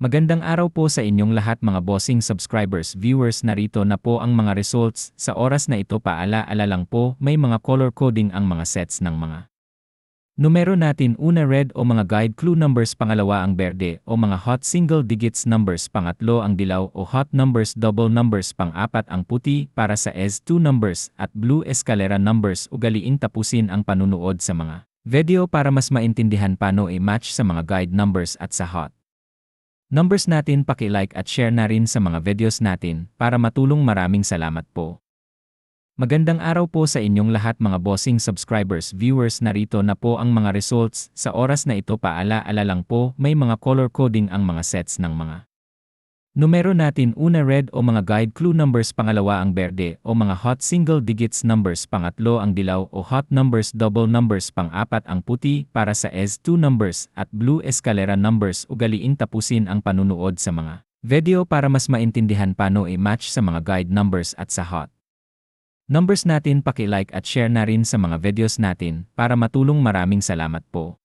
Magandang araw po sa inyong lahat mga bossing subscribers viewers, narito na po ang mga results. Sa oras na ito paala-ala lang po, may mga color coding ang mga sets ng mga numero natin. Una red o mga guide clue numbers, pangalawa ang berde o mga hot single digits numbers, pangatlo ang dilaw o hot numbers double numbers, pang-apat ang puti para sa S2 numbers at blue escalera numbers. Ugaliin tapusin ang panunood sa mga video para mas maintindihan paano i-match sa mga guide numbers at sa hot numbers natin. Paki-like at share na rin sa mga videos natin para matulong. Maraming salamat po. Magandang araw po sa inyong lahat mga bossing subscribers viewers, narito na po ang mga results. Sa oras na ito paala-ala lang po, may mga color coding ang mga sets ng mga numero natin. Una red o mga guide clue numbers, pangalawa ang berde o mga hot single digits numbers, pangatlo ang dilaw o hot numbers double numbers, pang-apat ang puti para sa S2 numbers at blue escalera numbers. Ugaliin tapusin ang panunood sa mga video para mas maintindihan paano i-match sa mga guide numbers at sa hot numbers natin. Paki-like at share na rin sa mga videos natin para matulong. Maraming salamat po.